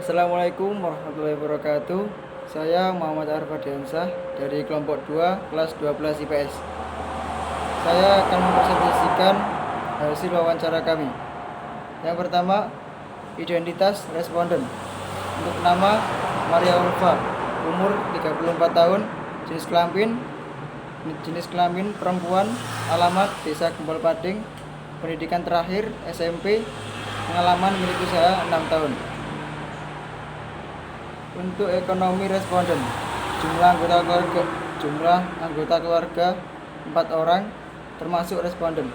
Assalamualaikum warahmatullahi wabarakatuh. Saya Muhammad Arfadiansah dari kelompok 2 kelas 12 IPS. Saya akan mempresentasikan hasil wawancara kami. Yang pertama, identitas responden. Untuk nama Maria Ulfa, umur 34 tahun, jenis kelamin perempuan, alamat Desa Gempol Pading, pendidikan terakhir SMP, pengalaman milik usaha 6 tahun. Untuk ekonomi responden, jumlah anggota keluarga 4 orang, termasuk responden.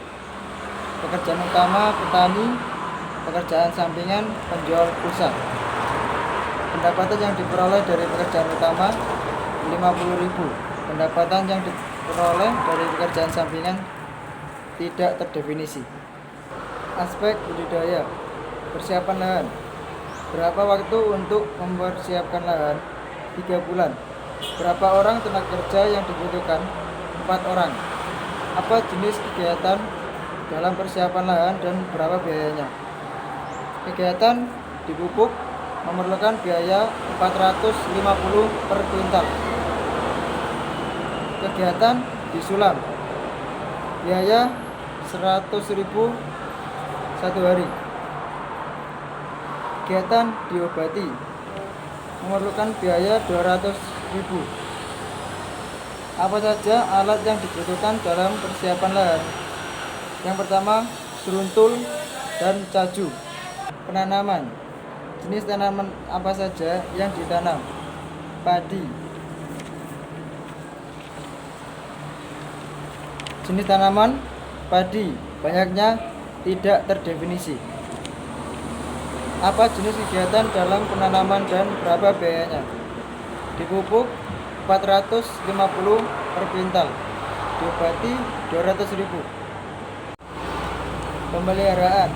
Pekerjaan utama petani, pekerjaan sampingan penjual pulsa. Pendapatan yang diperoleh dari pekerjaan utama 50.000. Pendapatan yang diperoleh dari pekerjaan sampingan tidak terdefinisi. Aspek budidaya, persiapan lahan. Berapa waktu untuk mempersiapkan lahan? 3 bulan. Berapa orang tenaga kerja yang dibutuhkan? 4 orang. Apa jenis kegiatan dalam persiapan lahan dan berapa biayanya? Kegiatan dipupuk memerlukan biaya 450 per kuintal. Kegiatan disulam, biaya 100.000 satu hari. Kegiatan diobati memerlukan biaya 200.000. Apa saja alat yang dibutuhkan dalam persiapan lahan? Yang pertama, seruntul dan caju. Penanaman, jenis tanaman apa saja yang ditanam? Padi. Jenis tanaman padi, banyaknya tidak terdefinisi. Apa jenis kegiatan dalam penanaman dan berapa biayanya? Dipupuk 450 per kuintal, diobati 200.000. Pemeliharaan,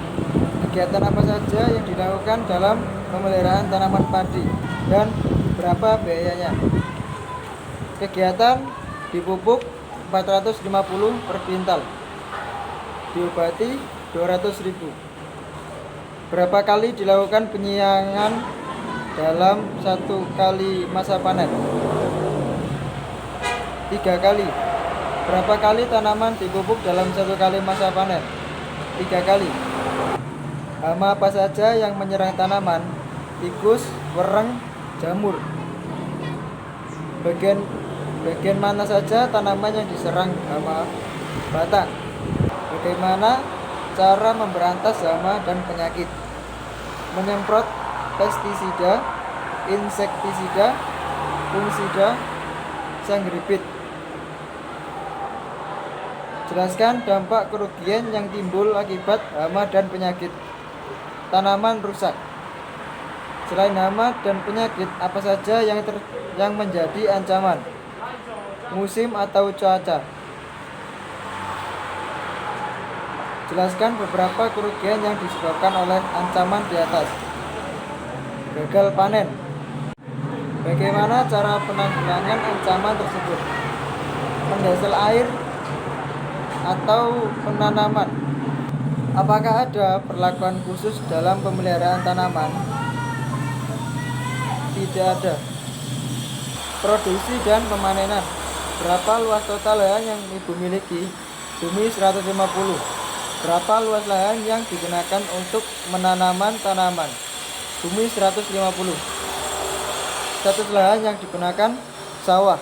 kegiatan apa saja yang dilakukan dalam pemeliharaan tanaman padi dan berapa biayanya? Kegiatan dipupuk 450 per kuintal, diobati 200.000. Berapa kali dilakukan penyiangan dalam satu kali masa panen? 3 kali. Berapa kali tanaman dipupuk dalam satu kali masa panen? 3 kali. Hama apa saja yang menyerang tanaman? Tikus, wereng, jamur. Bagian mana saja tanaman yang diserang hama? Batang. Bagaimana cara memberantas hama dan penyakit? Menyemprot pestisida, insektisida, fungisida, sangripit. Jelaskan dampak kerugian yang timbul akibat hama dan penyakit. Tanaman rusak. Selain hama dan penyakit, apa saja yang menjadi ancaman? Musim atau cuaca. Jelaskan beberapa kerugian yang disebabkan oleh ancaman di atas. Gagal panen. Bagaimana cara penanggulangan ancaman tersebut? Pendasar air atau penanaman. Apakah ada perlakuan khusus dalam pemeliharaan tanaman? Tidak ada. Produksi dan pemanenan. Berapa luas total lahan yang ibu miliki? Bumi 150. Berapa luas lahan yang digunakan untuk menanaman tanaman? Bumi 150. Status lahan yang digunakan sawah.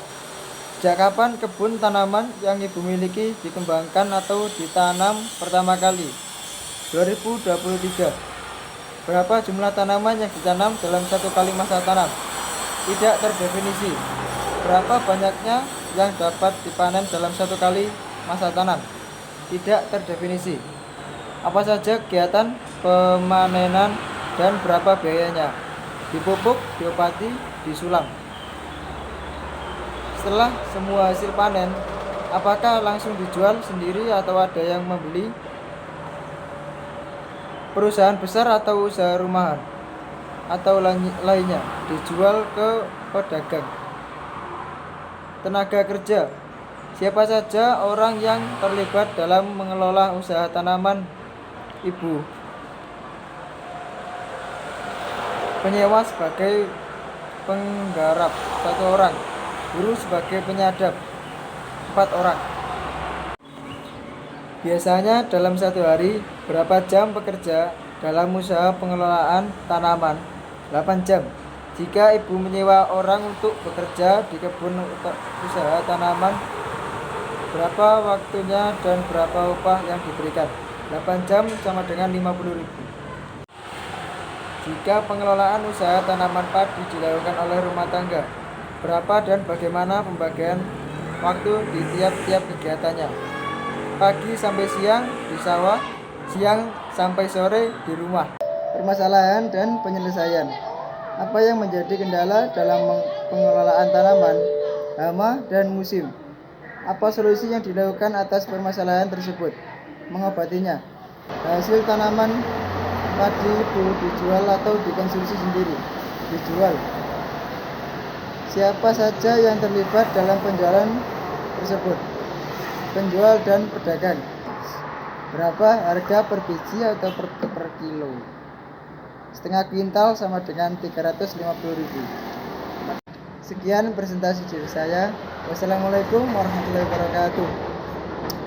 Sejak kapan kebun tanaman yang ibu miliki dikembangkan atau ditanam pertama kali? 2023. Berapa jumlah tanaman yang ditanam dalam satu kali masa tanam? Tidak terdefinisi. Berapa banyaknya yang dapat dipanen dalam satu kali masa tanam? Tidak terdefinisi. Apa saja kegiatan pemanenan dan berapa biayanya? Dipupuk, diobati, disulam. Setelah semua hasil panen, apakah langsung dijual sendiri atau ada yang membeli? Perusahaan besar atau usaha rumahan atau lainnya dijual ke pedagang. Tenaga kerja. Siapa saja orang yang terlibat dalam mengelola usaha tanaman ibu? penyewa sebagai penggarap 1 orang, guru sebagai penyadap 4 orang. Biasanya dalam 1 hari berapa jam bekerja dalam usaha pengelolaan tanaman? 8 jam. Jika ibu menyewa orang untuk bekerja di kebun usaha tanaman, berapa waktunya dan berapa upah yang diberikan? 8 jam sama dengan 50.000. Jika pengelolaan usaha tanaman padi dilakukan oleh rumah tangga, berapa dan bagaimana pembagian waktu di tiap-tiap kegiatannya? Pagi sampai siang di sawah, siang sampai sore di rumah. Permasalahan dan penyelesaian. Apa yang menjadi kendala dalam pengelolaan tanaman, hama, dan musim? Apa solusi yang dilakukan atas permasalahan tersebut? Mengobatinya. Hasil tanaman padi itu dijual atau dikonsumsi sendiri? Dijual. Siapa saja yang terlibat dalam penjualan tersebut? Penjual dan pedagang. Berapa harga per biji atau per kilo? Setengah kuintal sama dengan 350.000. Sekian presentasi dari saya. Wassalamualaikum warahmatullahi wabarakatuh.